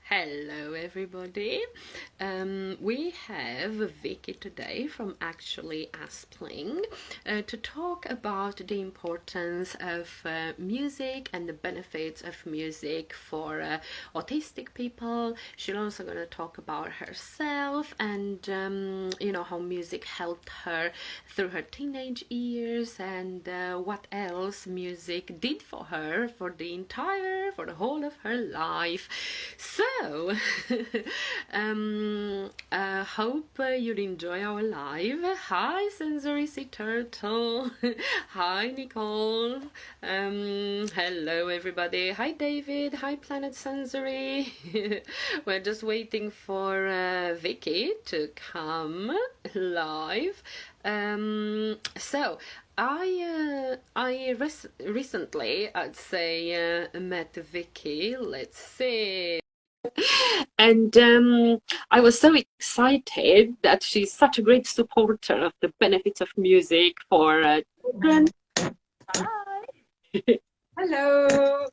Hello everybody. We have Vicky today from Actually Aspling to talk about the importance of music and the benefits of music for autistic people. She's also going to talk about herself and how music helped her through her teenage years and what else music did for her for the whole of her life. So, hope you'll enjoy our live. Hi, Sensory Sea Turtle. Hi, Nicole. Hello, everybody. Hi, David. Hi, Planet Sensory. We're just waiting for Vicky to come live. So I recently, I'd say, met Vicky. Let's see. And I was so excited that she's such a great supporter of the benefits of music for children. Hi. Hello.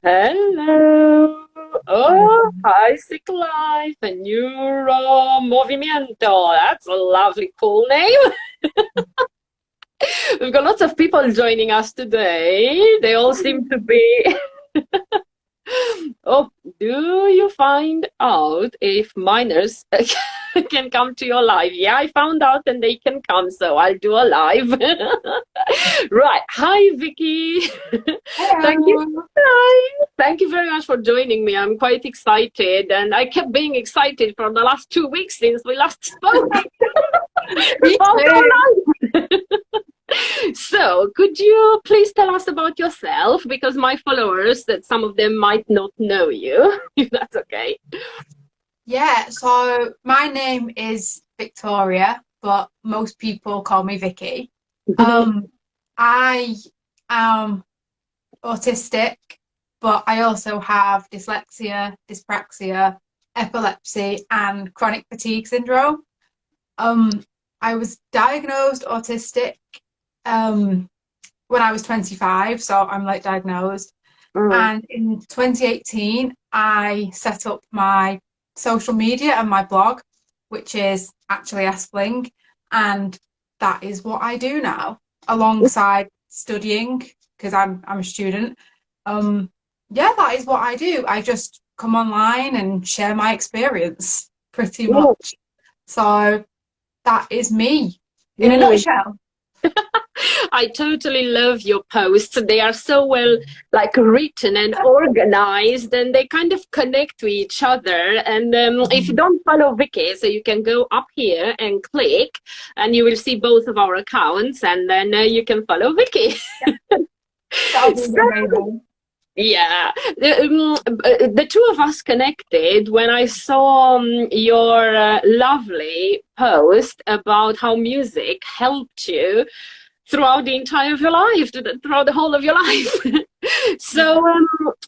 Hello. Oh, hi, Sick Life and Neuro Movimiento. That's a lovely, cool name. We've got lots of people joining us today. They all seem to be. Oh, do you find out if minors can come to your live? Yeah, I found out and they can come, so I'll do a live. Right. Hi, Vicky. Thank you. Hi. Thank you very much for joining me. I'm quite excited, and I kept being excited for the last 2 weeks since we last spoke. We found our live. So, could you please tell us about yourself? Because my followers, that some of them might not know you, if that's okay. Yeah, so my name is Victoria, but most people call me Vicky. I am autistic, but I also have dyslexia, dyspraxia, epilepsy, and chronic fatigue syndrome. I was diagnosed autistic when I was 25, so I'm like diagnosed. And in 2018, I set up my social media and my blog, which is Actually Aspling, and that is what I do now, alongside studying because I'm a student. Yeah, that is what I do. I just come online and share my experience pretty much. So that is me in a nutshell. I totally love your posts. They are so well written and organized, and they kind of connect to each other. And if you don't follow Vicky, so you can go up here and click, and you will see both of our accounts, and then you can follow Vicky. That would be amazing. Yeah, the two of us connected when I saw your lovely post about how music helped you throughout the entire of your life, throughout the whole of your life. So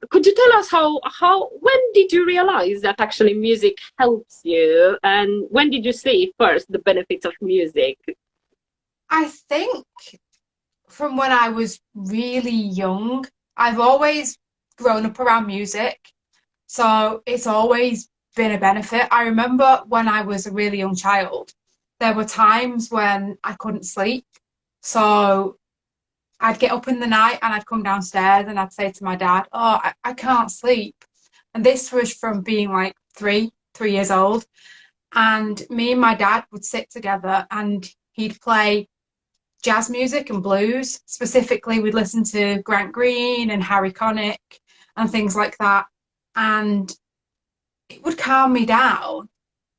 could you tell us when did you realize that actually music helps you, and when did you see first the benefits of music? I think from when I was really young, I've always grown up around music, so it's always been a benefit. I remember when I was a really young child, there were times when I couldn't sleep. So I'd get up in the night and I'd come downstairs and I'd say to my dad, "Oh, I can't sleep." And this was from being like three years old. And me and my dad would sit together and he'd play jazz music and blues. Specifically, we'd listen to Grant Green and Harry Connick and things like that. And it would calm me down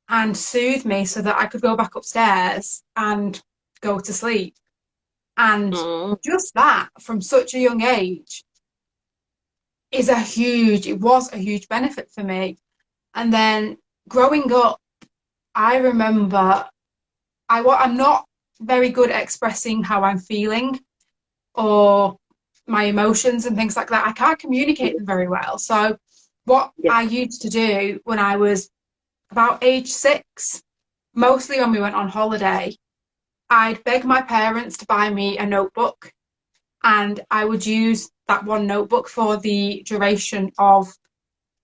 and soothe me so that I could go back upstairs and go to sleep. And just that from such a young age it was a huge benefit for me. And then growing up, I remember I'm not very good at expressing how I'm feeling or my emotions and things like that. I can't communicate them very well. So what I used to do when I was about age 6, mostly when we went on holiday, I'd beg my parents to buy me a notebook, and I would use that one notebook for the duration of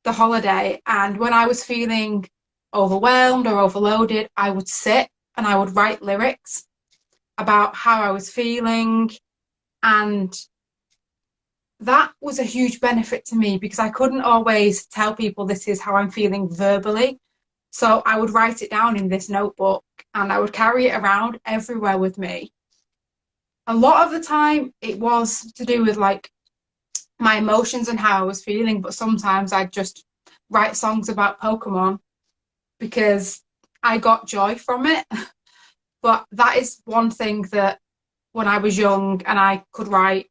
the holiday. And when I was feeling overwhelmed or overloaded, I would sit and I would write lyrics about how I was feeling. And that was a huge benefit to me because I couldn't always tell people this is how I'm feeling verbally. So I would write it down in this notebook and I would carry it around everywhere with me. A lot of the time it was to do with like my emotions and how I was feeling, but sometimes I'd just write songs about Pokemon because I got joy from it. But that is one thing that when I was young and I could write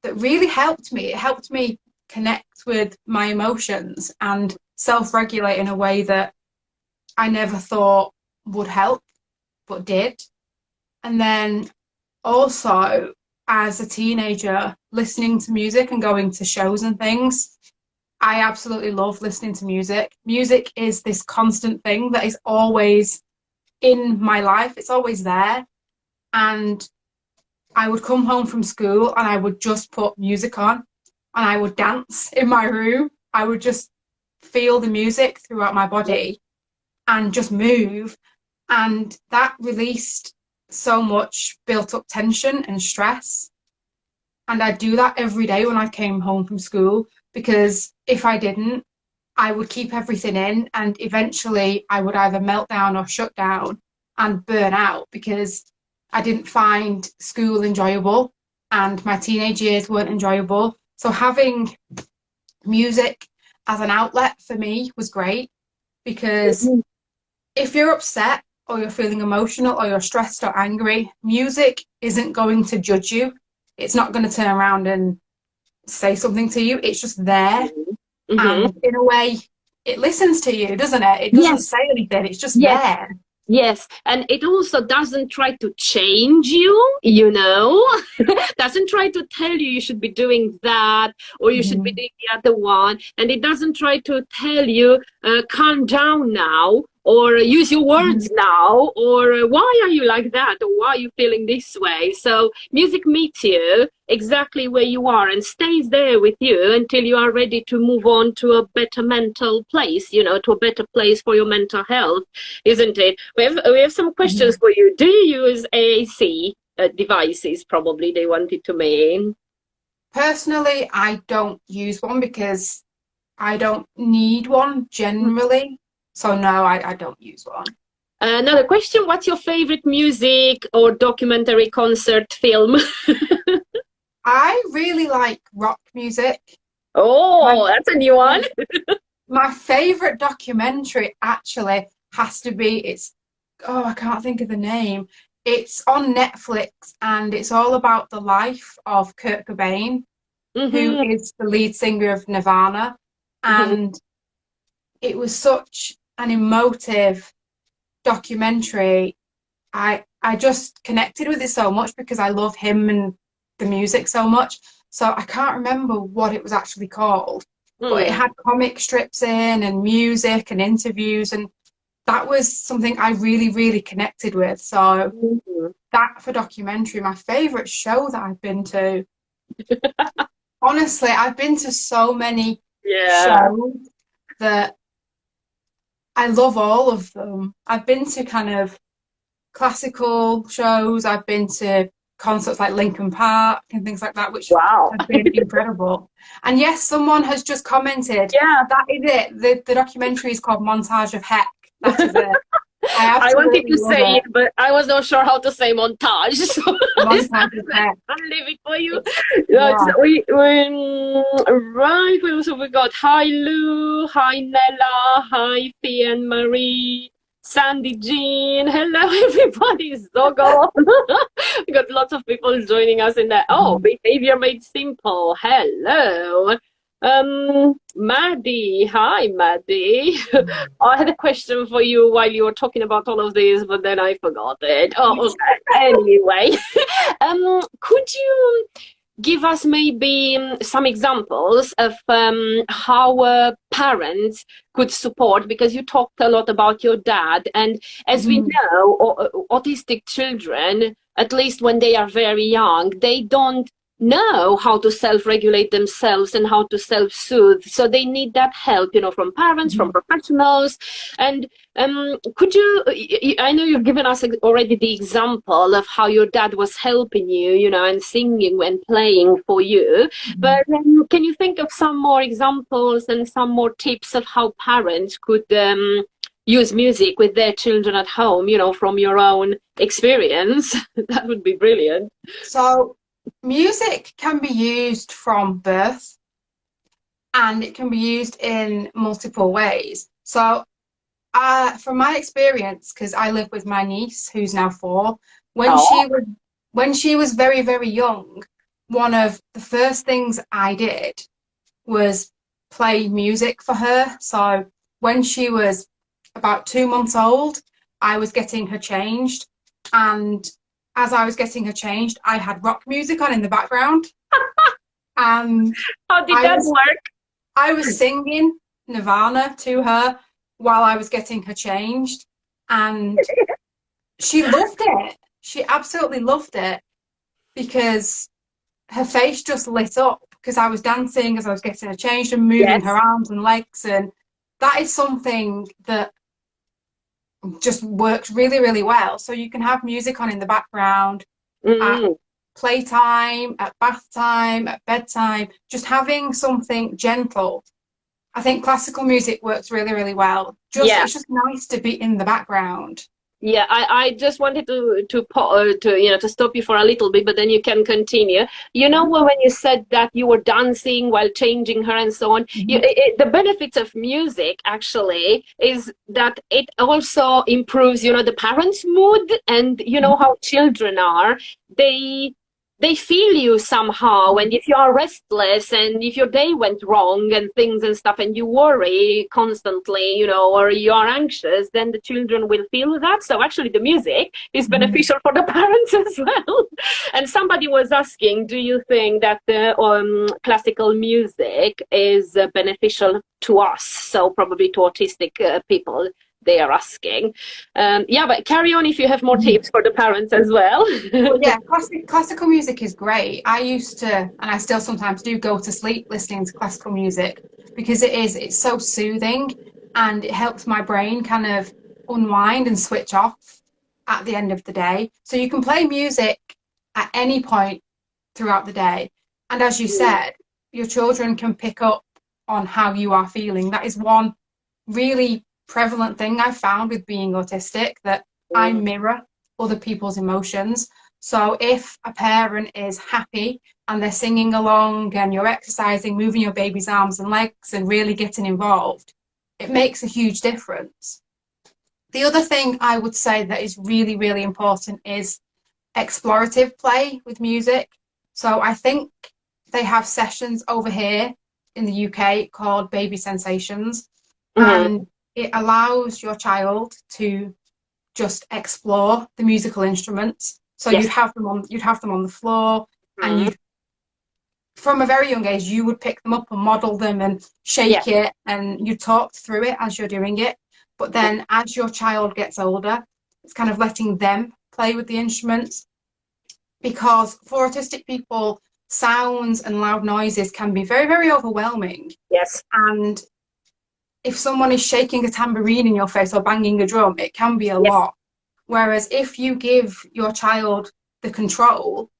that really helped me. It helped me connect with my emotions and self-regulate in a way that I never thought would help, but did. And then also, as a teenager, listening to music and going to shows and things, I absolutely love listening to music. Music is this constant thing that is always in my life. It's always there. And I would come home from school and I would just put music on and I would dance in my room. I would just feel the music throughout my body and just move. And that released so much built up tension and stress. And I'd do that every day when I came home from school, because if I didn't, I would keep everything in and eventually I would either melt down or shut down and burn out because I didn't find school enjoyable and my teenage years weren't enjoyable. So having music as an outlet for me was great because if you're upset or you're feeling emotional or you're stressed or angry, music isn't going to judge you. It's not going to turn around and say something to you. It's just there. And in a way, it listens to you, doesn't it? It doesn't say anything. It's just there. Yes, and it also doesn't try to change you, you know, doesn't try to tell you you should be doing that or you should be doing the other one. And it doesn't try to tell you, calm down now, or use your words now, or why are you like that, or why are you feeling this way? So music meets you exactly where you are and stays there with you until you are ready to move on to a better mental place, you know, to a better place for your mental health, isn't it? We have some questions for you. Do you use AAC devices? Probably they wanted to mean. Personally, I don't use one because I don't need one generally. So no, I don't use one. Another question, what's your favorite music or documentary, concert, film? I really like rock music. Oh, that's a new one. My favorite documentary actually has to be, I can't think of the name. It's on Netflix and it's all about the life of Kurt Cobain, who is the lead singer of Nirvana. And it was such an emotive documentary. I just connected with it so much because I love him and the music so much. So I can't remember what it was actually called, but it had comic strips in and music and interviews, and that was something I really, really connected with. So that for documentary. My favorite show that I've been to, honestly, I've been to so many shows that I love all of them. I've been to kind of classical shows. I've been to concerts like Linkin Park and things like that, which have been incredible. And yes, someone has just commented. Yeah, that is it. The documentary is called Montage of Heck. That is it. I wanted to say it, but I was not sure how to say montage. So I'll leave it for you. Right, we also got hi Lou, hi Nella, hi Fee and Marie, Sandy Jean. Hello everybody, Zogo. We got lots of people joining us in there. Oh, Behavior Made Simple. Hello. Maddie, hi Maddie. I had a question for you while you were talking about all of this, but then I forgot it. Oh, okay. Anyway, could you give us maybe some examples of how parents could support, because you talked a lot about your dad, and as we know, autistic children, at least when they are very young, they don't know how to self-regulate themselves and how to self-soothe. So they need that help, from parents, from professionals. And could you, I know you've given us already the example of how your dad was helping you, and singing and playing for you. But can you think of some more examples and some more tips of how parents could use music with their children at home, from your own experience? That would be brilliant. So music can be used from birth, and it can be used in multiple ways. So from my experience, because I live with my niece who's now 4, when she was very, very young, one of the first things I did was play music for her. So when she was about 2 months old, I was getting her changed, and as I was getting her changed, I had rock music on in the background, and How did that work? I was singing Nirvana to her while I was getting her changed, and she loved it. She absolutely loved it, because her face just lit up because I was dancing as I was getting her changed and moving her arms and legs, and that is something that just works really, really well. So you can have music on in the background at playtime, at bath time, at bedtime, just having something gentle. I think classical music works really, really well. It's just nice to be in the background. Yeah, I just wanted to stop you for a little bit, but then you can continue. When you said that you were dancing while changing her and so on, the benefits of music actually is that it also improves, the parents' mood, and how children are. They feel you somehow, and if you are restless and if your day went wrong and things and stuff, and you worry constantly, or you are anxious, then the children will feel that. So actually the music is beneficial for the parents as well. And somebody was asking, do you think that the classical music is beneficial to us? So probably to autistic people, they are asking. But carry on if you have more tips for the parents as well. Yeah, classical music is great. I used to, and I still sometimes do, go to sleep listening to classical music because it's so soothing, and it helps my brain kind of unwind and switch off at the end of the day. So you can play music at any point throughout the day. And as you said, your children can pick up on how you are feeling. That is one really prevalent thing I've found with being autistic, that I mirror other people's emotions. So if a parent is happy and they're singing along and you're exercising, moving your baby's arms and legs and really getting involved, it makes a huge difference. The other thing I would say that is really, really important is explorative play with music. So I think they have sessions over here in the UK called Baby Sensations, and it allows your child to just explore the musical instruments. So you'd have them on the floor, and from a very young age, you would pick them up and model them and shake it, and you talk through it as you're doing it. But then as your child gets older, it's kind of letting them play with the instruments, because for autistic people, sounds and loud noises can be very, very overwhelming. Yes. And if someone is shaking a tambourine in your face or banging a drum, it can be a lot. Whereas if you give your child the control,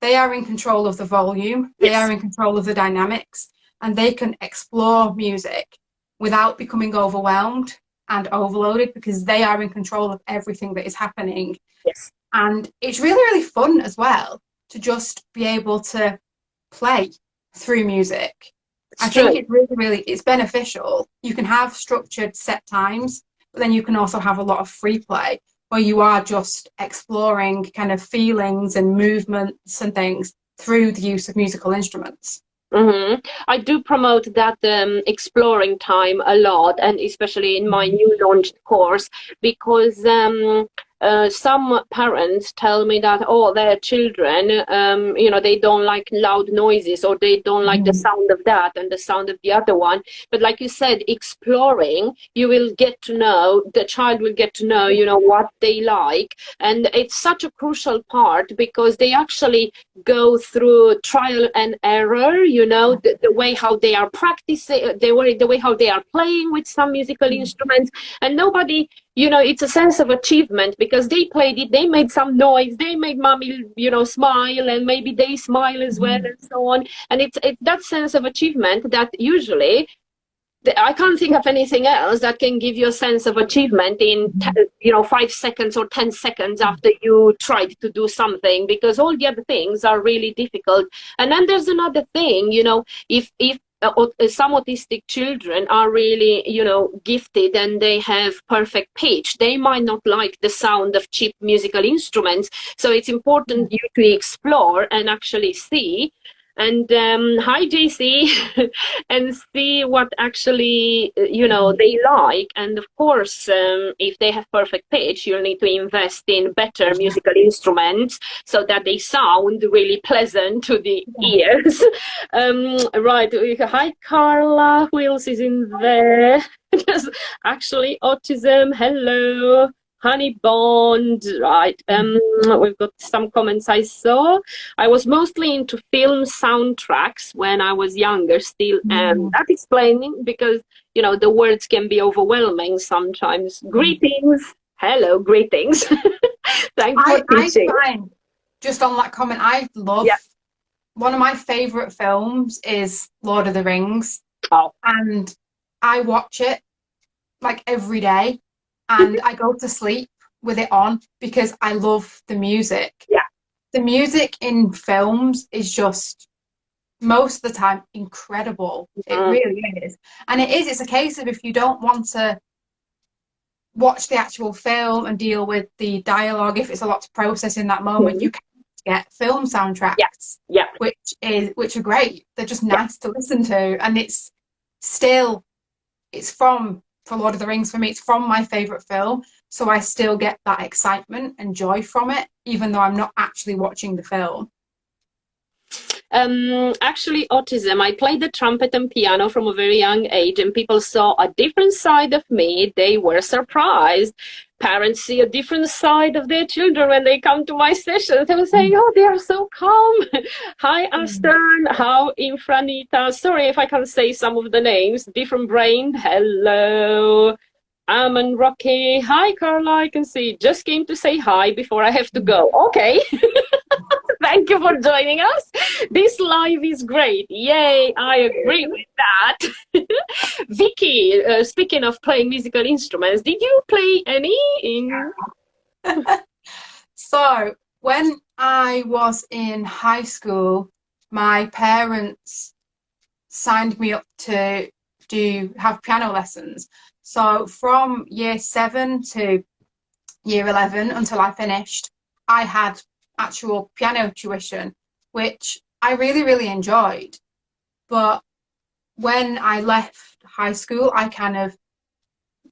they are in control of the volume, they are in control of the dynamics, and they can explore music without becoming overwhelmed and overloaded, because they are in control of everything that is happening. Yes. And it's really, really fun as well to just be able to play through music. I think it's really, really, it's beneficial. You can have structured set times, but then you can also have a lot of free play where you are just exploring kind of feelings and movements and things through the use of musical instruments. I do promote that exploring time a lot, and especially in my new launched course, because some parents tell me that, oh, their children, they don't like loud noises, or they don't like the sound of that and the sound of the other one. But like you said, exploring, you will get to know, the child will get to know, what they like. And it's such a crucial part, because they actually go through trial and error, the way how they are practicing, the way how they are playing with some musical instruments. And nobody, it's a sense of achievement, because they played it, they made some noise, they made mommy, smile, and maybe they smile as well, and so on. And it's that sense of achievement that usually, I can't think of anything else that can give you a sense of achievement in 5 seconds or 10 seconds after you tried to do something, because all the other things are really difficult. And then there's another thing, if some autistic children are really, gifted, and they have perfect pitch, they might not like the sound of cheap musical instruments. So it's important you to explore and actually see. And hi, JC, and see what actually, they like. And of course, if they have perfect pitch, you'll need to invest in better musical instruments so that they sound really pleasant to the ears. Right. Hi, Carla. Who else is in there? Actually, autism. Hello. Honey Bond, right. We've got some comments I saw. I was mostly into film soundtracks when I was younger, still am. That explaining, because, the words can be overwhelming sometimes. Greetings. Hello, greetings. Thanks for teaching. Just on that comment, I love, one of my favourite films is Lord of the Rings. Oh. And I watch it like every day. And I go to sleep with it on, because I love the music. Yeah. The music in films is just, most of the time, incredible. It really is. And it's a case of, if you don't want to watch the actual film and deal with the dialogue, if it's a lot to process in that moment, you can get film soundtracks, which are great. They're just nice to listen to. And for Lord of the Rings, for me, it's from my favourite film, so I still get that excitement and joy from it, even though I'm not actually watching the film. Actually, autism, I played the trumpet and piano from a very young age, and people saw a different side of me. They were surprised. Parents see a different side of their children when they come to my sessions. They were saying, oh, they are so calm. Hi, Astern. How, Infranita. Sorry if I can't say some of the names. Different brain. Hello. Ammon Rocky. Hi, Carla. I can see. Just came to say hi before I have to go. Okay. Thank you for joining us. This live is great. Yay, I agree with that. Vicky, speaking of playing musical instruments, did you play any in? So, when I was in high school, my parents signed me up to have piano lessons. So from year 7 to year 11, until I finished, I had actual piano tuition, which I really, really enjoyed. But when I left high school, I kind of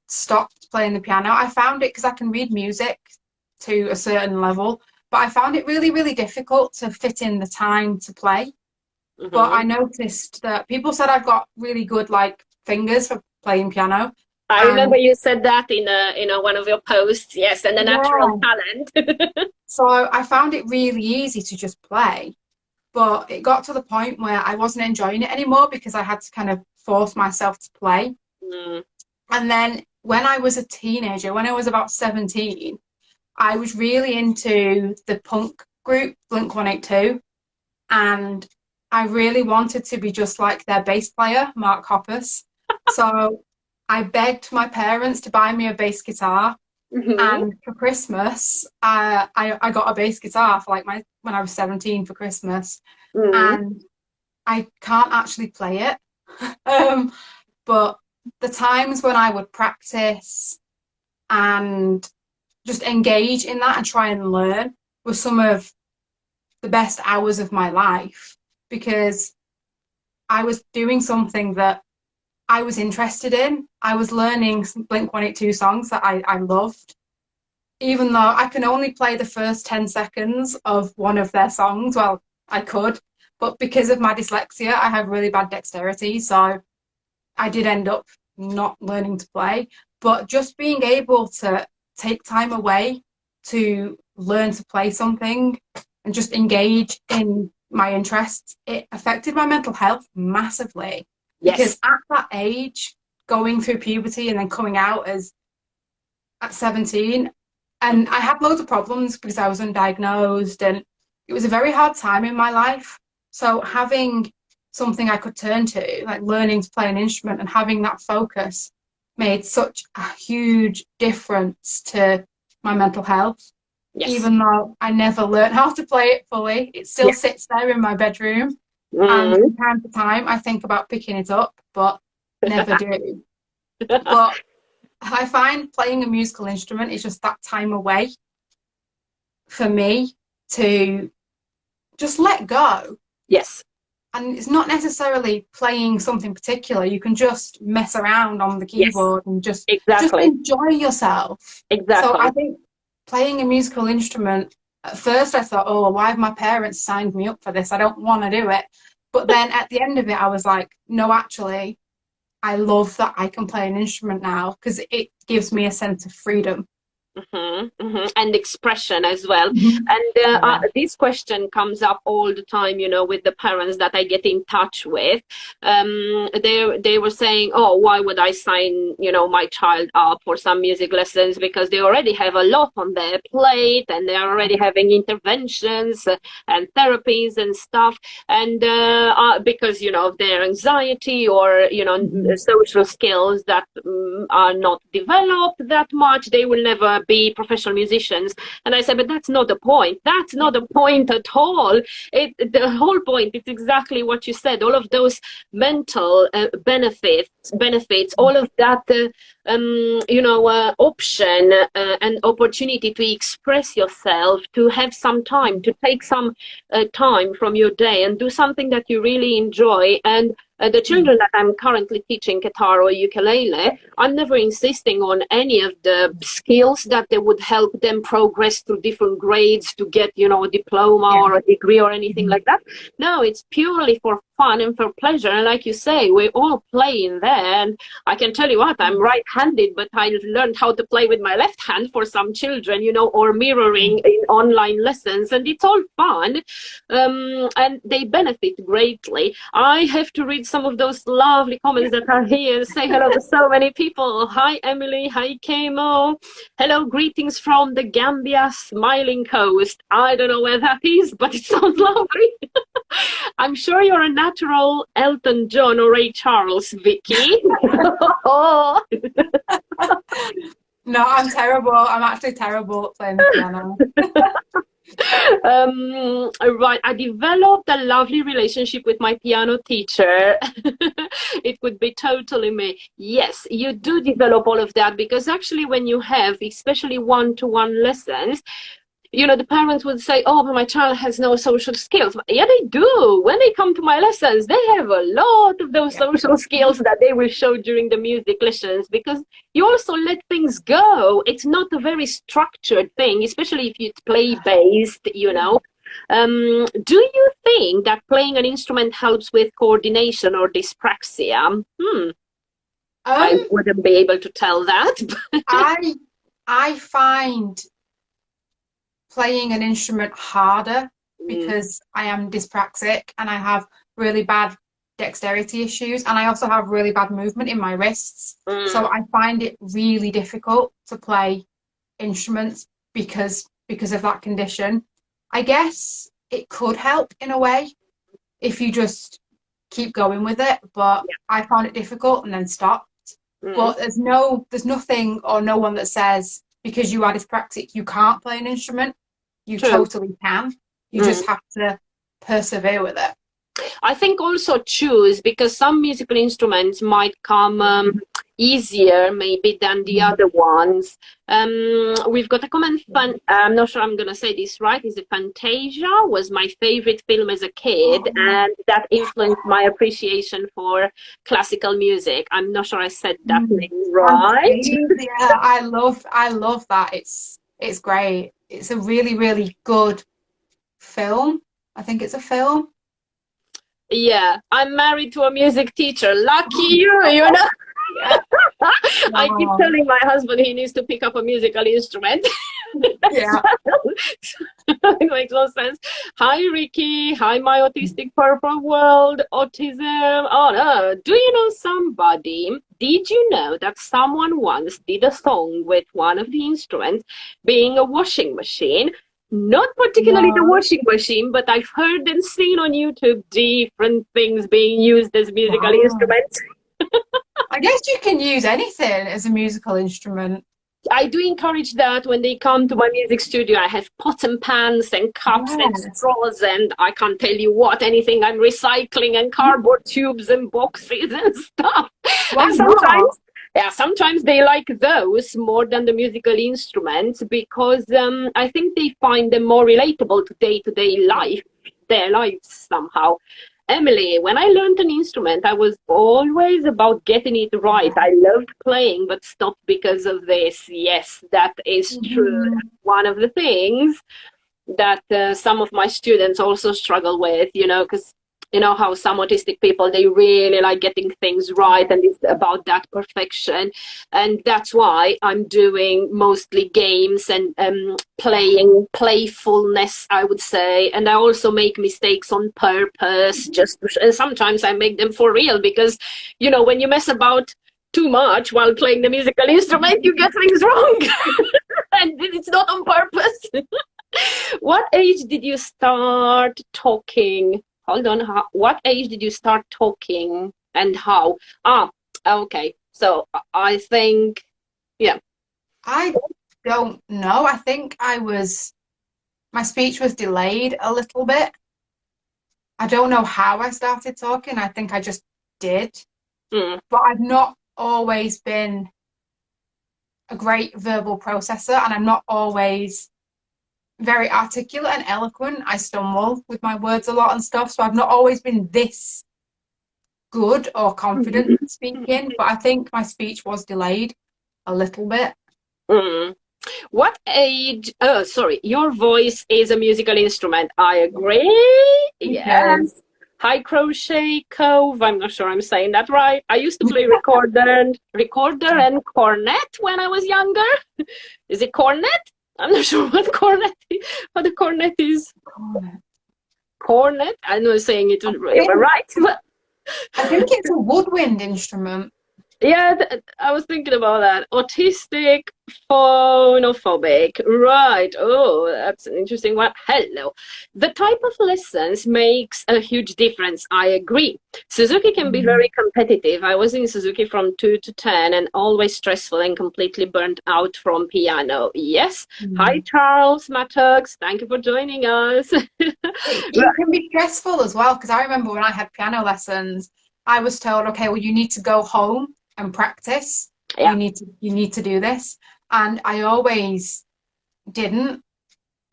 stopped playing the piano. I found it, because I can read music to a certain level, but I found it really, really difficult to fit in the time to play. But I noticed that people said I've got really good fingers for playing piano. I remember you said that in one of your posts, yes, and a natural talent. So I found it really easy to just play, but it got to the point where I wasn't enjoying it anymore, because I had to kind of force myself to play. And then when I was a teenager, when I was about 17, I was really into the punk group Blink-182, and I really wanted to be just like their bass player, Mark Hoppus. So I begged my parents to buy me a bass guitar, and for Christmas, I got a bass guitar for when I was 17 for Christmas, and I can't actually play it. But the times when I would practice and just engage in that and try and learn were some of the best hours of my life, because I was doing something that I was interested in. I was learning Blink-182 songs that I loved. even though I can only play the first 10 seconds of one of their songs, well, I could, but because of my dyslexia, I have really bad dexterity, so I did end up not learning to play. But just being able to take time away to learn to play something and just engage in my interests, it affected my mental health massively. Yes. Because at that age, going through puberty and then coming out as at 17, and I had loads of problems because I was undiagnosed, and it was a very hard time in my life. So having something I could turn to, like learning to play an instrument and having that focus, made such a huge difference to my mental health. Yes. Even though I never learned how to play it fully, it still sits there in my bedroom. And from time to time, I think about picking it up, but never do. But I find playing a musical instrument is just that time away for me to just let go. Yes. And it's not necessarily playing something particular. You can just mess around on the keyboard and just enjoy yourself. Exactly. So I think playing a musical instrument, at first I thought, oh, why have my parents signed me up for this? I don't want to do it. But then at the end of it, I was like, no, actually, I love that I can play an instrument now because it gives me a sense of freedom. And expression as well. And this question comes up all the time, you know, with the parents that I get in touch with. They were saying, oh, why would I sign, you know, my child up for some music lessons, because they already have a lot on their plate and they're already having interventions and therapies and stuff, and because, you know, of their anxiety or, you know, social skills that are not developed that much, they will never be professional musicians. And I said, but that's not the point. That's not the point at all. The whole point is exactly what you said. All of those mental benefits, all of that, you know, option and opportunity to express yourself, to have some time, to take some time from your day and do something that you really enjoy. And the children that I'm currently teaching guitar or ukulele, I'm never insisting on any of the skills that they would help them progress through different grades to get, you know, a diploma or a degree or anything like that. No, it's purely for fun and for pleasure. And like you say, we all play in there. And I can tell you what, I'm right-handed, but I've learned how to play with my left hand for some children, you know, or mirroring in online lessons. And it's all fun. And they benefit greatly. I have to read some of those lovely comments that are here and say hello to so many people. Hi, Emily. Hi, Kamo. Hello, greetings from the Gambia Smiling Coast. I don't know where that is, but it sounds lovely. I'm sure you're a natural Elton John or Ray Charles, Vicky. No, I'm terrible. I'm actually terrible at playing the piano. Right, I developed a lovely relationship with my piano teacher. It would be totally me. Yes, you do develop all of that, because actually when you have especially one-to-one lessons, you know, the parents would say, oh, but my child has no social skills. Yeah, they do. When they come to my lessons, they have a lot of those social skills that they will show during the music lessons, because you also let things go. It's not a very structured thing, especially if it's play-based, you know. Do you think that playing an instrument helps with coordination or dyspraxia? I wouldn't be able to tell that. I find playing an instrument harder because I am dyspraxic and I have really bad dexterity issues, and I also have really bad movement in my wrists. So I find it really difficult to play instruments because of that condition. I guess it could help in a way if you just keep going with it, but I found it difficult and then stopped. But there's nothing or no one that says because you are dyspraxic you can't play an instrument. You totally can. You just have to persevere with it. I think also choose, because some musical instruments might come easier maybe than the other ones. We've got a comment, I'm not sure I'm going to say this right, is it Fantasia was my favorite film as a kid, and that influenced my appreciation for classical music. I'm not sure I said that name right. Yeah, I love that. It's great. It's a really, really good film. I think it's a film. Yeah, I'm married to a music teacher. Lucky you, you know. Yeah. I keep Wow. telling my husband he needs to pick up a musical instrument. Yeah. It makes no sense. Hi, Ricky. Hi, my autistic purple world. Autism. Oh, no. Do you know somebody? Did you know that someone once did a song with one of the instruments being a washing machine? Not particularly the No. washing machine, but I've heard and seen on YouTube different things being used as musical Wow. instruments. I guess you can use anything as a musical instrument. I do encourage that when they come to my music studio. I have pots and pans and cups and Yes. straws, and I can't tell you what, anything I'm recycling, and cardboard tubes and boxes and stuff. Why And not? sometimes they like those more than the musical instruments because I think they find them more relatable to day-to-day life, their lives somehow. Emily, when I learned an instrument, I was always about getting it right. I loved playing, but stopped because of this. Yes, that is true. Mhm. That's one of the things that some of my students also struggle with, because you know how some autistic people, they really like getting things right, and it's about that perfection. And that's why I'm doing mostly games and playfulness, I would say. And I also make mistakes on purpose, and sometimes I make them for real, because when you mess about too much while playing the musical instrument, you get things wrong. And it's not on purpose. What age did you start talking? Hold on. What age did you start talking and how? Okay. So I think, yeah. I don't know. I think my speech was delayed a little bit. I don't know how I started talking. I think I just did. Mm, But I've not always been a great verbal processor, and I'm not always very articulate and eloquent. I stumble with my words a lot and stuff. So I've not always been this good or confident speaking, but I think my speech was delayed a little bit. mm. What age? Oh, sorry. Your voice is a musical instrument. I agree. Okay. Yes. Hi, Crochet Cove. I'm not sure I'm saying that right. I used to play recorder and cornet when I was younger. Is it cornet? I'm not sure what the cornet is. Cornet? I'm not saying it right, but I think it's a woodwind instrument. yeah, I was thinking about that. Autistic, phonophobic. Right. Oh, that's an interesting one. Hello. The type of lessons makes a huge difference. I agree. Suzuki can be very competitive. I was in Suzuki from 2 to 10 and always stressful and completely burnt out from piano. Yes. Hi, Charles Mattox. Thank you for joining us. It can be stressful as well, because I remember when I had piano lessons, I was told, okay, well, you need to go home and practice. Yeah. You need to do this. And I always didn't.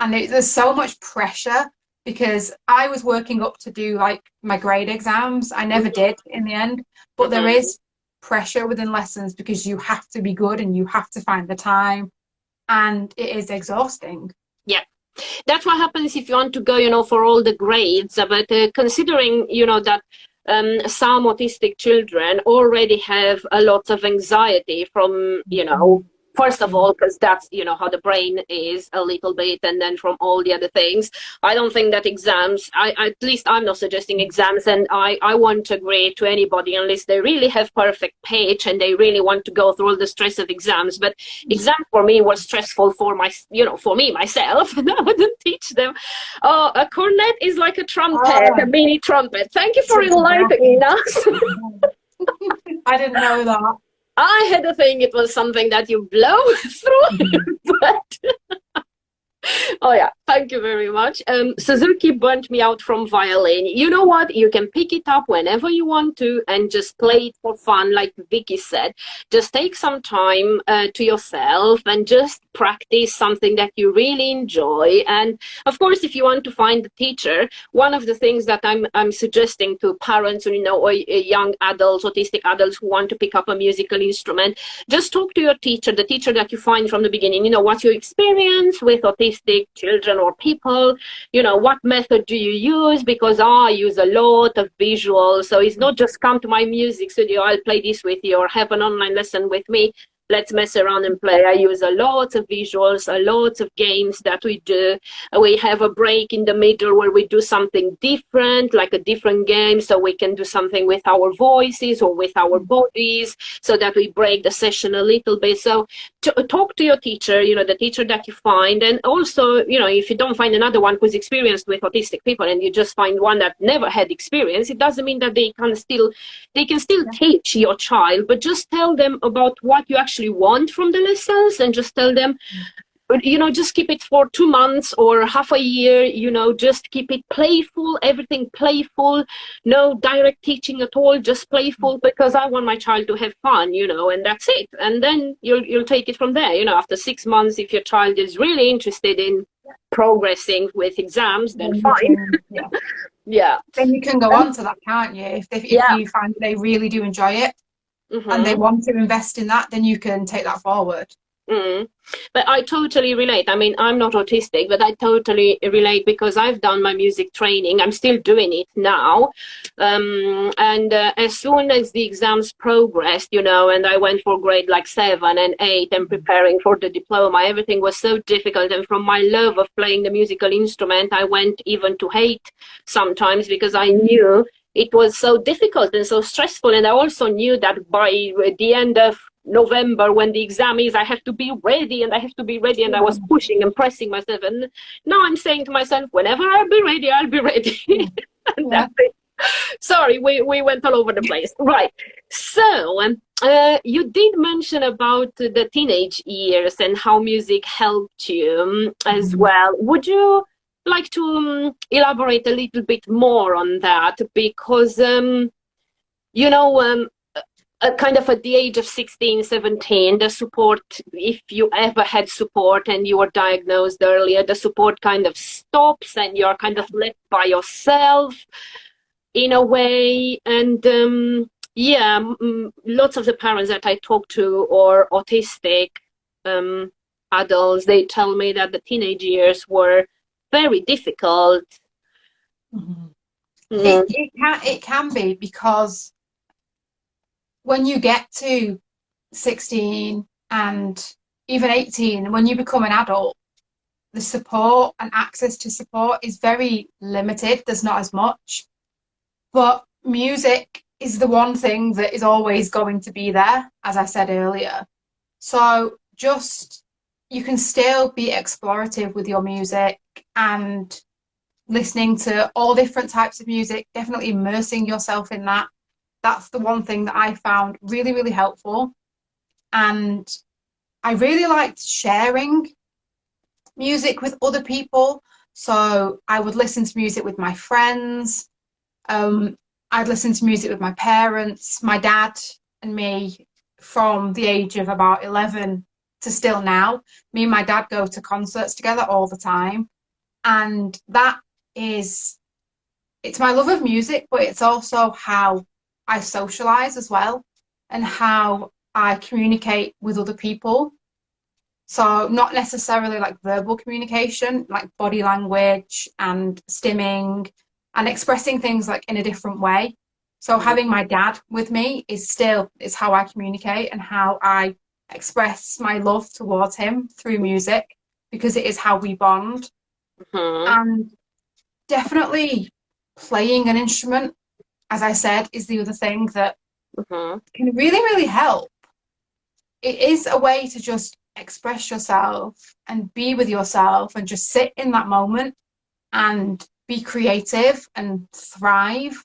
And there's so much pressure because I was working up to do like my grade exams. I never did in the end, but there is pressure within lessons because you have to be good and you have to find the time, and it is exhausting. Yeah. That's what happens if you want to go, for all the grades. But considering, that some autistic children already have a lot of anxiety from, first of all, because that's, how the brain is a little bit, and then from all the other things. I don't think that exams, at least I'm not suggesting exams, and I won't agree to anybody unless they really have perfect pitch and they really want to go through all the stress of exams. But exams for me were stressful for for me, myself, and I wouldn't teach them. Oh, a cornet is like a trumpet, a mini trumpet. Thank you for enlightening us. I didn't know that. I had a thing, it was something that you blow through, but Oh yeah, thank you very much. Suzuki burnt me out from violin. You know what? You can pick it up whenever you want to and just play it for fun, like Vicky said. Just take some time to yourself and just practice something that you really enjoy. And of course, if you want to find a teacher, one of the things that I'm suggesting to parents, or young adults, autistic adults who want to pick up a musical instrument, just talk to your teacher, the teacher that you find from the beginning. What's your experience with autistic children or people? What method do you use? Because I use a lot of visuals. So it's not just come to my music studio, I'll play this with you, or have an online lesson with me. Let's mess around and play. I use a lot of visuals, a lot of games that we do. We have a break in the middle where we do something different, like a different game, so we can do something with our voices or with our bodies, so that we break the session a little bit. So talk to your teacher, the teacher that you find. And also, if you don't find another one who's experienced with autistic people and you just find one that never had experience, it doesn't mean that they can still teach your child, but just tell them about what you actually want from the lessons, and just tell them, just keep it for 2 months or half a year, just keep it playful, everything playful, no direct teaching at all, just playful, because I want my child to have fun, and that's it. And then you'll take it from there. After 6 months, if your child is really interested in progressing with exams, then fine. Yeah. Yeah. Then you can go on to that, can't you? If you find they really do enjoy it, and they want to invest in that, then you can take that forward. But I totally relate. I mean, I'm not autistic, but I totally relate, because I've done my music training. I'm still doing it now. And as soon as the exams progressed, and I went for grade like 7 and 8 and preparing for the diploma, everything was so difficult. And from my love of playing the musical instrument, I went even to hate sometimes, because I knew it was so difficult and so stressful. And I also knew that by the end of November, when the exam is, I have to be ready, and and I was pushing and pressing myself. And now I'm saying to myself, whenever I'll be ready, I'll be ready. And that's it. Sorry, we went all over the place. Right. So you did mention about the teenage years and how music helped you as well. Would you like to elaborate a little bit more on that? Because kind of at the age of 16, 17, the support, if you ever had support and you were diagnosed earlier, the support kind of stops and you're kind of left by yourself in a way. And lots of the parents that I talk to, or autistic adults, they tell me that the teenage years were very difficult. It can be, because when you get to 16 and even 18, when you become an adult, the support and access to support is very limited. There's not as much. But music is the one thing that is always going to be there, as I said earlier. So you can still be explorative with your music and listening to all different types of music, definitely immersing yourself in that. That's the one thing that I found really, really helpful. And I really liked sharing music with other people. So I would listen to music with my friends. I'd listen to music with my parents, my dad and me, from the age of about 11 to still now. Me and my dad go to concerts together all the time. And it's my love of music, but it's also how I socialize as well, and how I communicate with other people. So not necessarily like verbal communication, like body language and stimming and expressing things like in a different way. So having my dad with me is how I communicate and how I express my love towards him through music, because it is how we bond. And definitely playing an instrument, as I said, is the other thing that can really, really help. It is a way to just express yourself and be with yourself and just sit in that moment and be creative and thrive.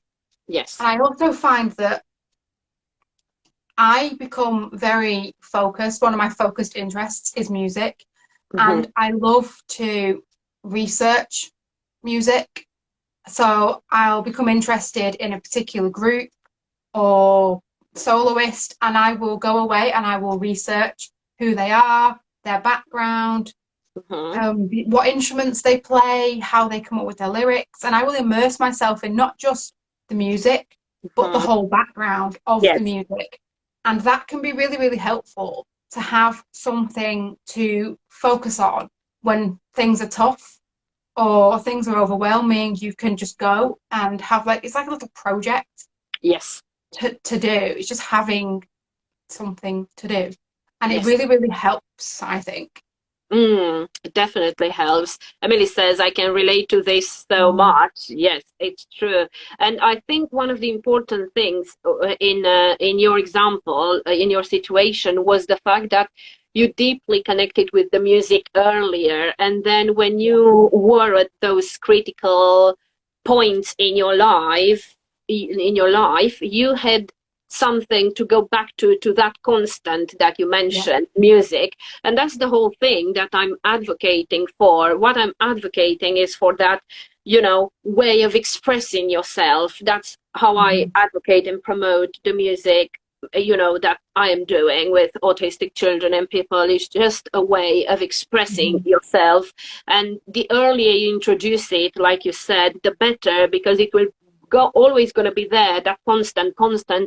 Yes. And I also find that I become very focused. One of my focused interests is music. And I love to research music. So I'll become interested in a particular group or soloist, and I will go away and I will research who they are, their background, what instruments they play, how they come up with their lyrics, and I will immerse myself in not just the music, but the whole background of the Yes. music. And that can be really, really helpful to have something to focus on when things are tough or things are overwhelming. You can just go and have it's like a little project Yes. to do. It's just having something to do. And it Yes. really, really helps, I think. It definitely helps. Emily says, I can relate to this so much. Yes, it's true. And I think one of the important things in your example, in your situation, was the fact that you deeply connected with the music earlier. And then when you were at those critical points in your life, you had something to go back to that constant that you mentioned, music. And that's the whole thing that I'm advocating for. What I'm advocating is for that, way of expressing yourself. That's how I advocate and promote the music, that I am doing with autistic children and people. Is just a way of expressing yourself. And the earlier you introduce it, like you said, the better, because it will always going to be there, that constant,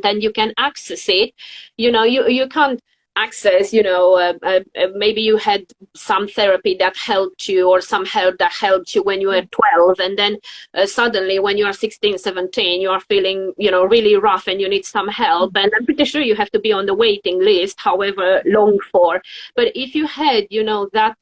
and you can access it. You can't access, maybe you had some therapy that helped you, or some help that helped you when you were 12, and then suddenly when you are 16, 17, you are feeling, really rough and you need some help. And I'm pretty sure you have to be on the waiting list, however long for. But if you had, that,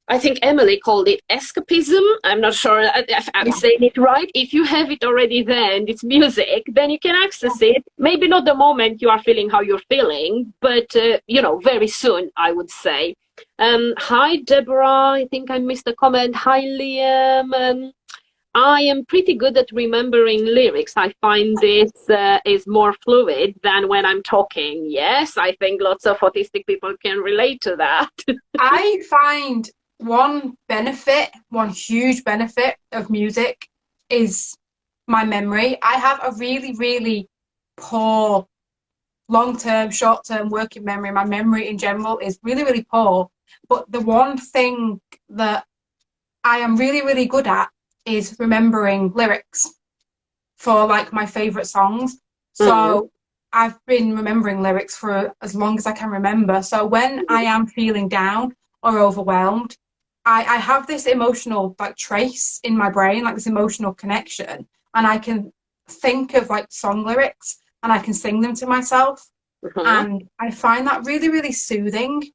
I think Emily called it escapism. I'm not sure if I'm saying it right. If you have it already there and it's music, then you can access it. Maybe not the moment you are feeling how you're feeling, but, very soon, I would say. Hi, Deborah. I think I missed a comment. Hi, Liam. I am pretty good at remembering lyrics. I find this is more fluid than when I'm talking. Yes, I think lots of autistic people can relate to that. I find one huge benefit of music is my memory. I have a really, really poor long-term, short-term working memory. My memory in general is really, really poor. But the one thing that I am really, really good at is remembering lyrics for my favorite songs. So I've been remembering lyrics for as long as I can remember. So when I am feeling down or overwhelmed, I have this emotional trace in my brain, this emotional connection, and I can think of song lyrics and I can sing them to myself. And I find that really, really soothing.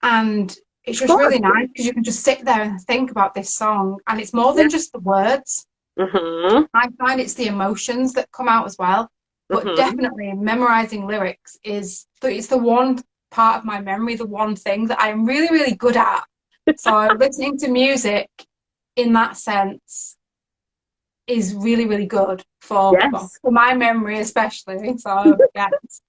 And it's just really nice because you can just sit there and think about this song, and it's more than just the words. I find it's the emotions that come out as well. But definitely memorizing lyrics it's the one part of my memory, the one thing that I'm really, really good at. So listening to music in that sense is really, really good for my memory especially. So yes.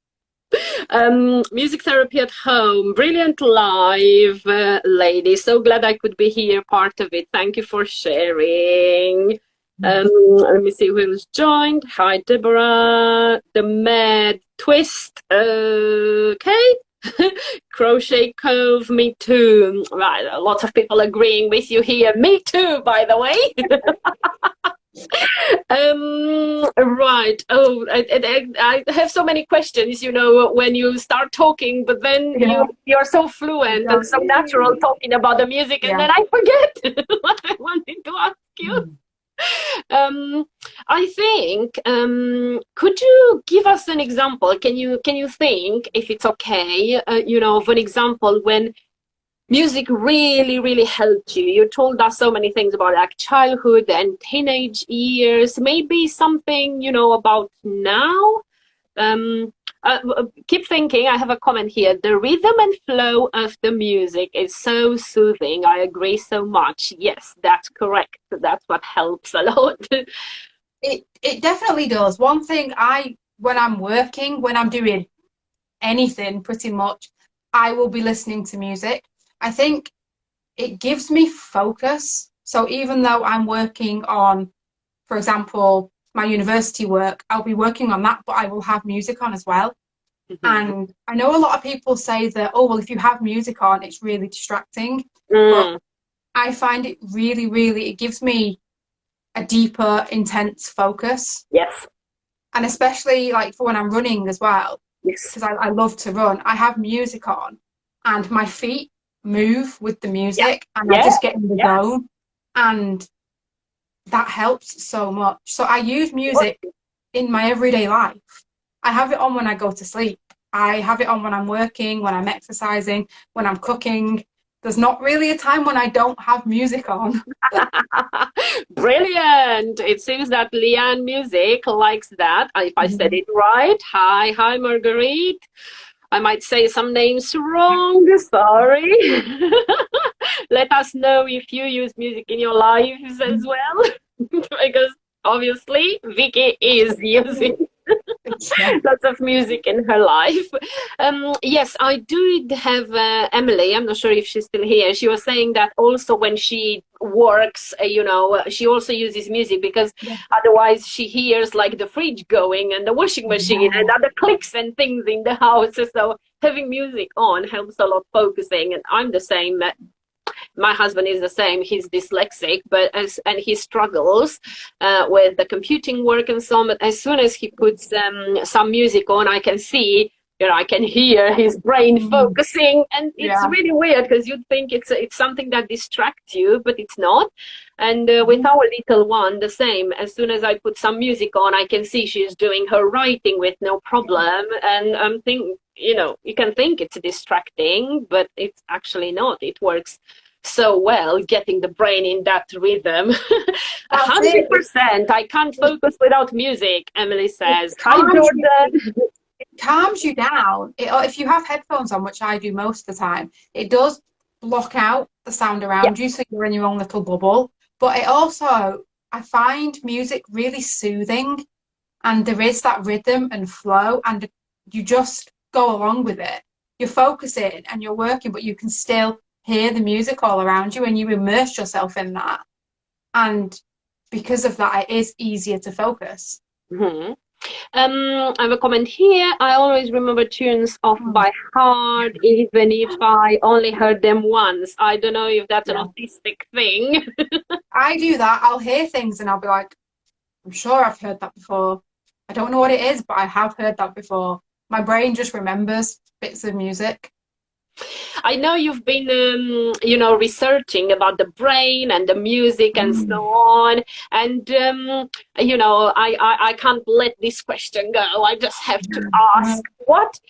Music therapy at home, brilliant live, lady. So glad I could be here, part of it. Thank you for sharing. Let me see who's joined. Hi, Deborah. The Mad Twist. Okay. Crochet Cove, me too. Right, lots of people agreeing with you here. Me too, by the way. Right. Oh, I have so many questions, when you start talking, but then you're so fluent and so natural talking about the music, and then I forget what I wanted to ask you. I think, could you give us an example? Can you think, if it's okay, of an example when music really, really helped you? You told us so many things about childhood and teenage years, maybe something, about now. Keep thinking. I have a comment here. The rhythm and flow of the music is so soothing. I agree so much. Yes, that's correct. That's what helps a lot. It definitely does. One thing when I'm working, when I'm doing anything pretty much, I will be listening to music. I think it gives me focus. So even though I'm working on, for example, my university work, I'll be working on that, but I will have music on as well. Mhm. And I know a lot of people say that, oh, well, if you have music on, it's really distracting. But Mm. I find it really, really, it gives me a deeper, intense focus. Yes. And especially like for when I'm running as well, Yes. because I love to run, I have music on and my feet move with the Yeah. music and I Yeah. just get in the Yes. zone. And that helps so much. So I use music in my everyday life. I have it on when I go to sleep. I have it on when I'm working, when I'm exercising, when I'm cooking. There's not really a time when I don't have music on. Brilliant. It seems that Leanne Music likes that. If I said it right. Hi, hi, Marguerite. I might say some names wrong. Sorry. Let us know if you use music in your lives as well, because obviously Vicky is using Yeah. lots of music in her life. Yes, I do have Emily. I'm not sure if she's still here. She was saying that also when she works, she also uses music because Yeah. otherwise she hears like the fridge going and the washing machine and other clicks and things in the house. So having music on helps a lot focusing. And I'm the same. My husband is the same. He's dyslexic, and he struggles with the computing work and so on. But as soon as he puts some music on, I can see, I can hear his brain focusing, and it's Yeah. really weird because you'd think it's something that distracts you, but it's not. And with Mhm. our little one, the same. As soon as I put some music on, I can see she's doing her writing with no problem, and I'm thinking, you can think it's distracting, but it's actually not. It works so well, getting the brain in that rhythm. That's it. It, 100%. I can't focus without music, Emily it says. Hi, calms you. Jordan. It calms you down. If you have headphones on, which I do most of the time, it does block out the sound Yeah. around you, so you're in your own little bubble. But it also, I find music really soothing, and there is that rhythm and flow, and you just go along with it. You're focusing and you're working, but you can still hear the music all around you, and you immerse yourself in that. And because of that, it is easier to focus. Mhm. I have a comment here. I always remember tunes off Mm. by heart, even if I only heard them once. I don't know if that's an Yeah. autistic thing. I do that. I'll hear things and I'll be like, I'm sure I've heard that before. I don't know what it is, but I have heard that before. My brain just remembers bits of music. I know you've been, researching about the brain and the music and so Mm. on. And, I can't let this question go. I just have to ask what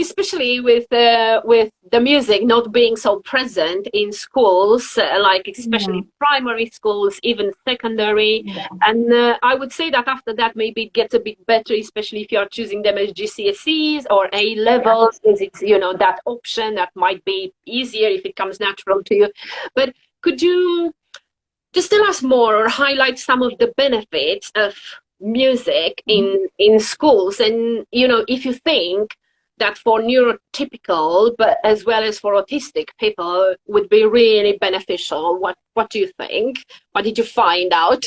especially with the music not being so present in schools, like especially Mm. primary schools, even secondary. Yeah. And I would say that after that, maybe it gets a bit better, especially if you're choosing them as GCSEs or A Yeah. levels, because it's that option that might be easier if it comes natural to you. But could you just tell us more or highlight some of the benefits of music Mhm. in schools, and if you think that for neurotypical but as well as for autistic people would be really beneficial. What do you think? What did you find out?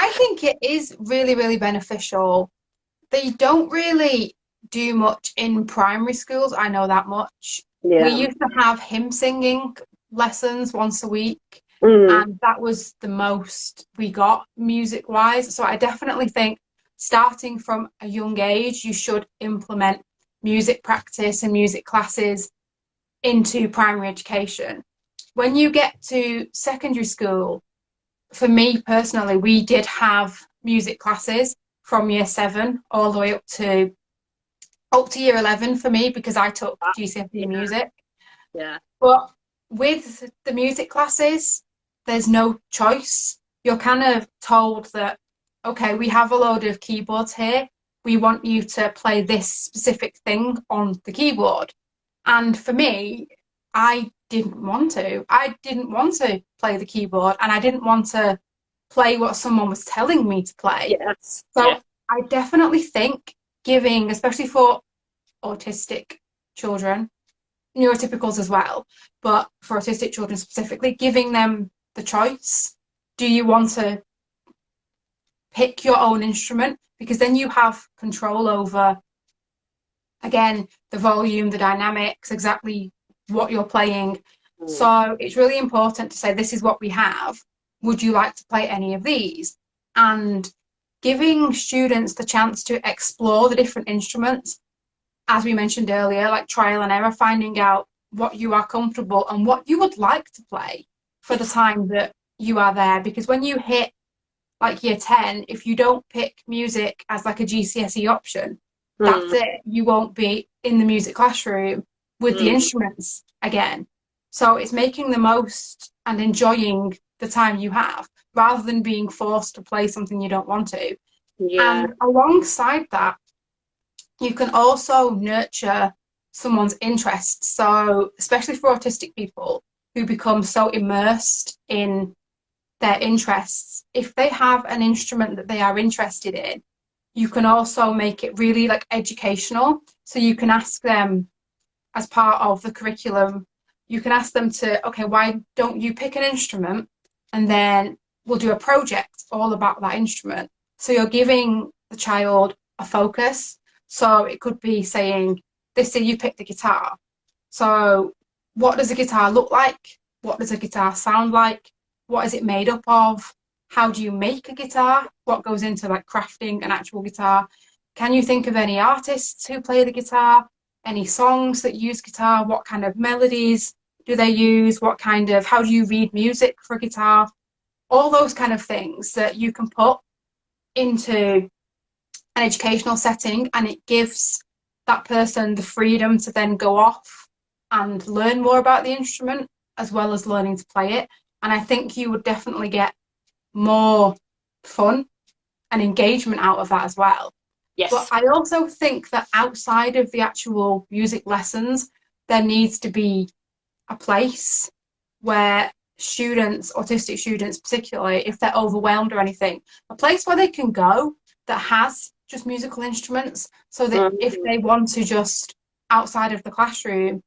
I think it is really, really beneficial. They don't really do much in primary schools. I know that much. We Yeah. used to have hymn singing lessons once a week, Mm. and that was the most we got music wise. So I definitely think starting from a young age, you should implement music practice and music classes into primary education. When you get to secondary school, for me personally, we did have music classes from year 7 all the way up to year 11 for me because I took GCSE Yeah. music. Yeah. But with the music classes, there's no choice. You're kind of told that, okay, we have a load of keyboards here. We want you to play this specific thing on the keyboard. And for me, I didn't want to. I didn't want to play the keyboard and I didn't want to play what someone was telling me to play. Yes. So Yeah. I definitely think giving, especially for autistic children, neurotypicals as well, but for autistic children specifically, giving them the choice. Do you want to pick your own instrument? Because then you have control over, again, the volume, the dynamics, exactly what you're playing. So it's really important to say, this is what we have. Would you like to play any of these? And giving students the chance to explore the different instruments, as we mentioned earlier, like trial and error, finding out what you are comfortable and what you would like to play for the time that you are there. Because when you hit like year 10, if you don't pick music as like a GCSE option, that's it. You won't be in the music classroom with the instruments again. So it's making the most and enjoying the time you have rather than being forced to play something you don't want to. Yeah. And alongside that, you can also nurture someone's interests. So especially for autistic people who become so immersed in their interests, if they have an instrument that they are interested in, you can also make it really like educational. So you can ask them, as part of the curriculum, you can ask them to, okay, why don't you pick an instrument and then we'll do a project all about that instrument. So you're giving the child a focus. So it could be saying, this year you pick the guitar. So what does a guitar look like? What does a guitar sound like? What is it made up of? How do you make a guitar? What goes into like crafting an actual guitar? Can you think of any artists who play the guitar? Any songs that use guitar? What kind of melodies do they use? How do you read music for a guitar? All those kind of things that you can put into an educational setting, and it gives that person the freedom to then go off and learn more about the instrument as well as learning to play it. And I think you would definitely get more fun and engagement out of that as well. Yes. But I also think that outside of the actual music lessons, there needs to be a place where students, autistic students particularly, if they're overwhelmed or anything, a place where they can go that has just musical instruments, so that if they want to just, outside of the classroom,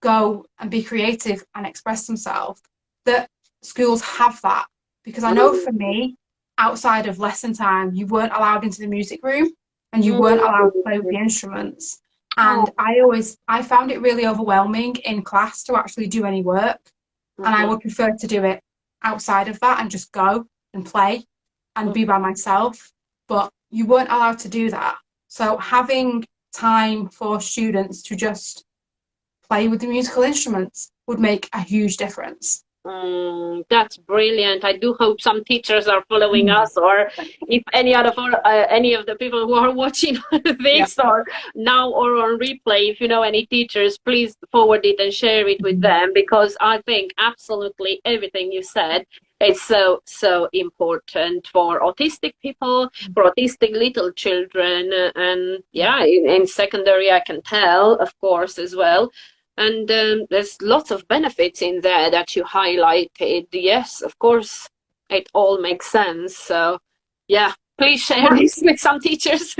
go and be creative and express themselves, that schools have that. Because I know for me, outside of lesson time, you weren't allowed into the music room and you weren't allowed to play with the instruments. And I found it really overwhelming in class to actually do any work. And I would prefer to do it outside of that and just go and play and be by myself. But you weren't allowed to do that. So having time for students to just play with the musical instruments would make a huge difference. That's brilliant. I do hope some teachers are following us, or if any of the people who are watching this or now or on replay, if you know any teachers, please forward it and share it with them, because I think absolutely everything you said is so important for autistic people, for autistic little children, and in secondary I can tell, of course, as well. And there's lots of benefits in there that you highlighted. Yes, of course, it all makes sense. So, yeah, please share this with some teachers.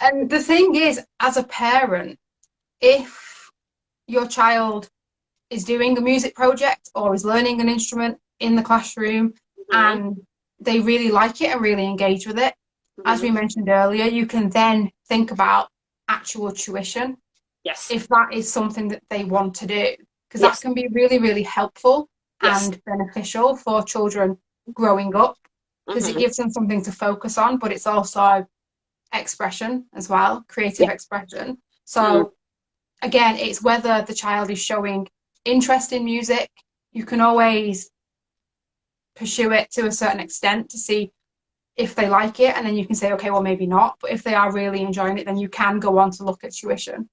And the thing is, as a parent, if your child is doing a music project or is learning an instrument in the classroom and they really like it and really engage with it, as we mentioned earlier, you can then think about actual tuition. Yes. If that is something that they want to do, because that can be really, really helpful and beneficial for children growing up, because it gives them something to focus on, but it's also expression as well, creative expression. So again, it's whether the child is showing interest in music. You can always pursue it to a certain extent to see if they like it, and then you can say, okay, well, maybe not. But if they are really enjoying it, then you can go on to look at tuition.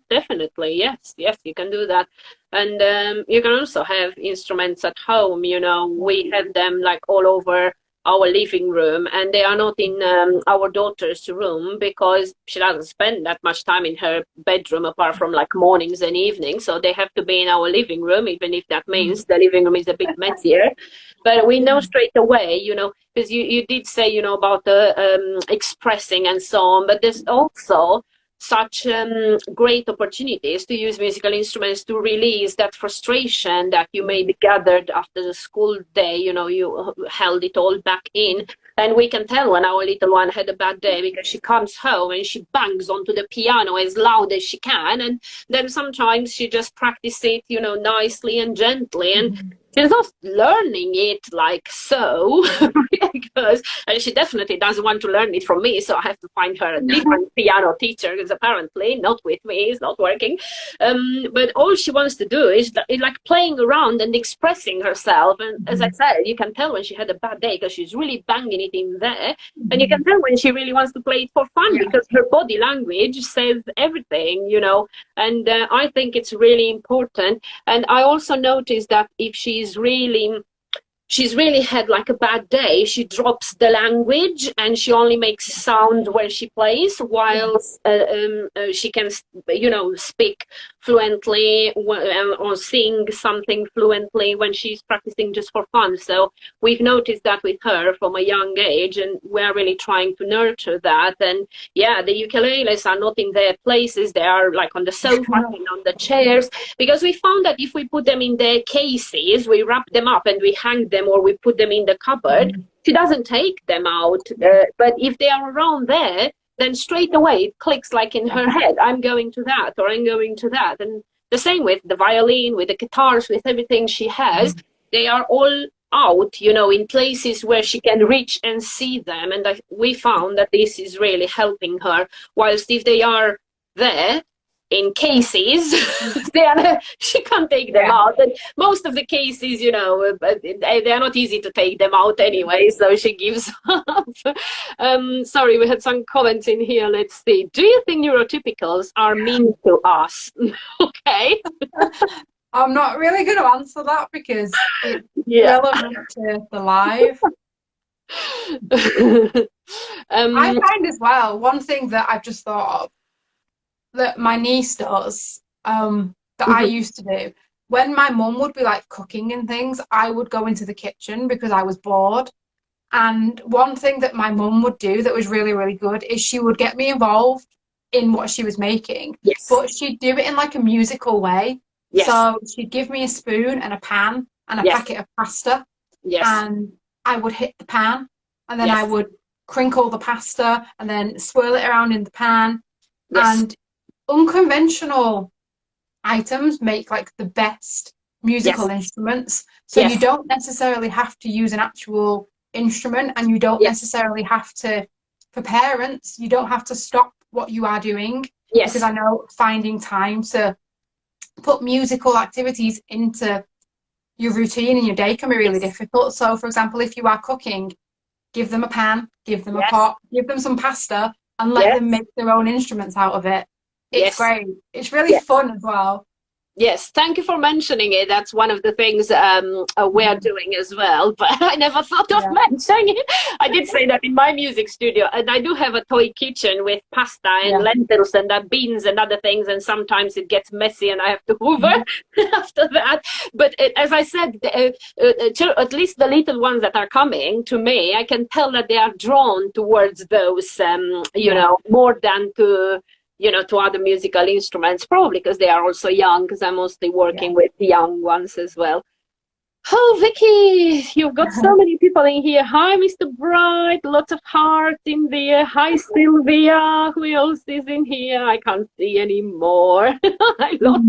Definitely, yes, you can do that. And you can also have instruments at home. You know, we have them like all over our living room, and they are not in our daughter's room because she doesn't spend that much time in her bedroom apart from like mornings and evenings, so they have to be in our living room, even if that means the living room is a bit messier. But we know straight away, you know, because you did say, you know, about the expressing and so on, but there's also such great opportunities to use musical instruments to release that frustration that you may be gathered after the school day. You know, you held it all back in. And we can tell when our little one had a bad day, because she comes home and she bangs onto the piano as loud as she can. And then sometimes she just practices it, you know, nicely and gently. And she's not learning it like so, because, and she definitely doesn't want to learn it from me. So I have to find her a different piano teacher, because apparently not with me, it's not working. But all she wants to do is like playing around and expressing herself. And as I said, you can tell when she had a bad day, because she's really banging it in there. And you can tell when she really wants to play it for fun, because her body language says everything, you know. And I think it's really important. And I also noticed that if she's really had like a bad day, she drops the language and she only makes sound when she plays, whilst she can, you know, speak fluently or sing something fluently when she's practicing just for fun. So we've noticed that with her from a young age, and we're really trying to nurture that. And yeah, the ukuleles are not in their places, they are like on the sofa and on the chairs, because we found that if we put them in their cases, we wrap them up and we hang them, or we put them in the cupboard, she doesn't take them out. But if they are around there, then straight away it clicks like in her head, I'm going to that, or I'm going to that. And the same with the violin, with the guitars, with everything she has, they are all out, you know, in places where she can reach and see them. And we found that this is really helping her. Whilst if they are there in cases, she can't take them out. And most of the cases, you know, they are not easy to take them out anyway, so she gives up. Sorry, we had some comments in here. Let's see. Do you think neurotypicals are mean to us? Okay. I'm not really going to answer that because it's relevant to the live. I find as well, one thing that I've just thought of, that my niece does, that I used to do, when my mum would be like cooking and things, I would go into the kitchen because I was bored. And one thing that my mum would do that was really, really good is she would get me involved in what she was making. Yes. But she'd do it in like a musical way. Yes. So she'd give me a spoon and a pan and a packet of pasta. Yes. And I would hit the pan, and then I would crinkle the pasta and then swirl it around in the pan. Yes. And unconventional items make like the best musical instruments. So you don't necessarily have to use an actual instrument, and you don't necessarily have to, for parents, you don't have to stop what you are doing. Because I know finding time to put musical activities into your routine and your day can be really difficult. So for example, if you are cooking, give them a pan, give them a pot, give them some pasta, and let them make their own instruments out of it. It's great. It's really fun as well. Yes, thank you for mentioning it. That's one of the things we're doing as well, but I never thought of mentioning it. I did say that in my music studio, and I do have a toy kitchen with pasta and lentils and beans and other things, and sometimes it gets messy and I have to hoover after that. But as I said, at least the little ones that are coming to me, I can tell that they are drawn towards those, you know, more than to, you know, to other musical instruments, probably because they are also young, because I'm mostly working with young ones as well. Oh, Vicky, you've got so many people in here. Hi, Mr. Bright, lots of hearts in there. Hi, Sylvia. Who else is in here? I can't see anymore. I love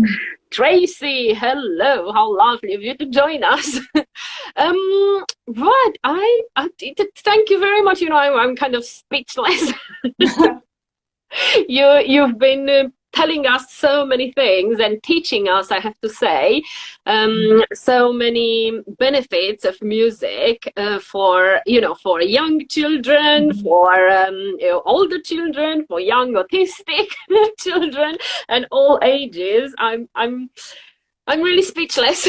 Tracy. Hello, how lovely of you to join us. Right, I thank you very much. You know, I'm kind of speechless. You've been telling us so many things and teaching us, I have to say, so many benefits of music for, you know, for young children, for you know, older children, for young autistic children, and all ages. I'm really speechless,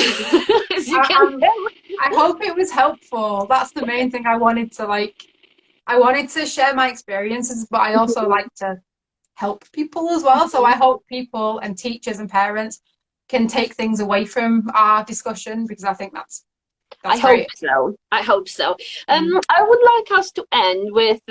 as you can tell. I hope it was helpful. That's the main thing. I wanted to share my experiences, but I also like to help people as well. So I hope people and teachers and parents can take things away from our discussion, because I think that's I great. hope so. I hope so. I would like us to end with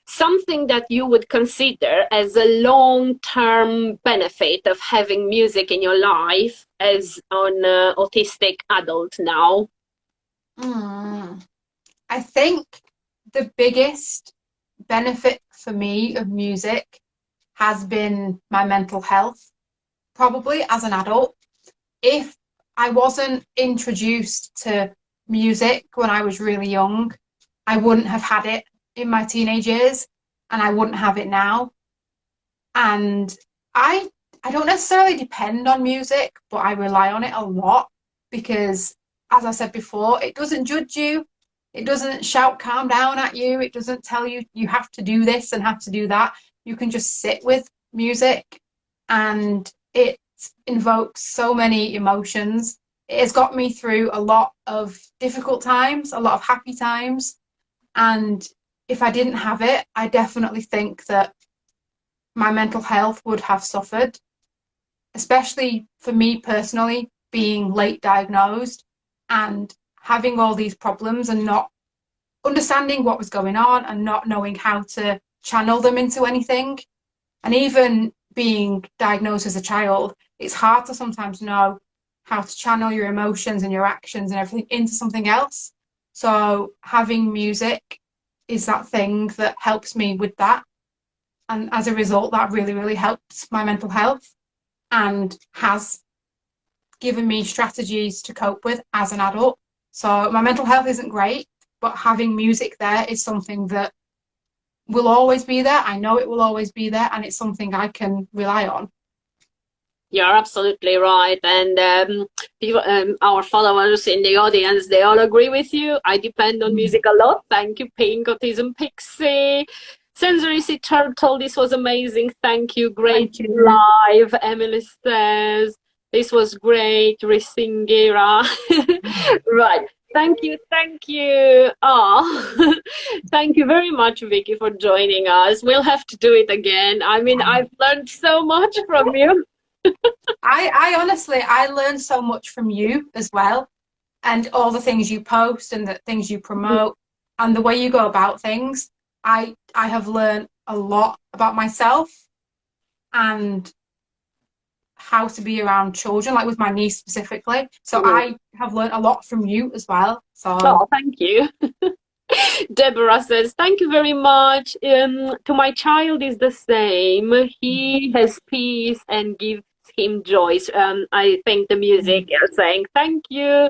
something that you would consider as a long-term benefit of having music in your life as an autistic adult now? I think the biggest benefit for me of music has been my mental health, probably as an adult. If I wasn't introduced to music when I was really young, I wouldn't have had it in my teenage years, and I wouldn't have it now. And I I don't necessarily depend on music, but I rely on it a lot because, as I said before, it doesn't judge you. It doesn't shout calm down at you. It doesn't tell you you have to do this and have to do that. You can just sit with music, and it invokes so many emotions. It has got me through a lot of difficult times, a lot of happy times. And if I didn't have it, I definitely think that my mental health would have suffered, especially for me personally, being late diagnosed and having all these problems and not understanding what was going on and not knowing how to channel them into anything. And even being diagnosed as a child, it's hard to sometimes know how to channel your emotions and your actions and everything into something else. So having music is that thing that helps me with that. And as a result, that really, really helps my mental health and has given me strategies to cope with as an adult. So my mental health isn't great, but having music there is something that will always be there. I know it will always be there, and it's something I can rely on. You're absolutely right. And our followers in the audience, they all agree with you. I depend on music a lot. Thank you, Pink Autism Pixie. Sensory Sea Turtle, this was amazing. Thank you. Great live. Emily says, this was great. Risingira. Right. Thank you, thank you. Oh, thank you very much, Vicky, for joining us. We'll have to do it again. I mean, I've learned so much from you. I honestly, I learned so much from you as well, and all the things you post and the things you promote and the way you go about things. I have learned a lot about myself and how to be around children, like with my niece specifically. So I have learned a lot from you as well. So thank you. Deborah says, thank you very much. To my child is the same. He has peace and gives him joy. I think the music is saying thank you.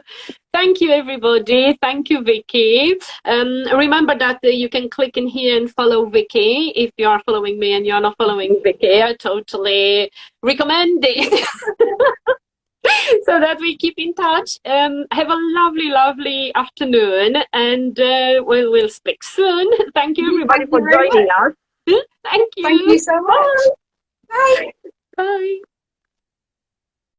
Thank you, everybody. Thank you, Vicky. Remember that you can click in here and follow Vicky. If you are following me and you're not following Vicky, I totally recommend it. So that we keep in touch. Have a lovely, lovely afternoon, and we'll speak soon. Thank you, everybody, for joining us. Thank you. Thank you so much. Bye. Bye.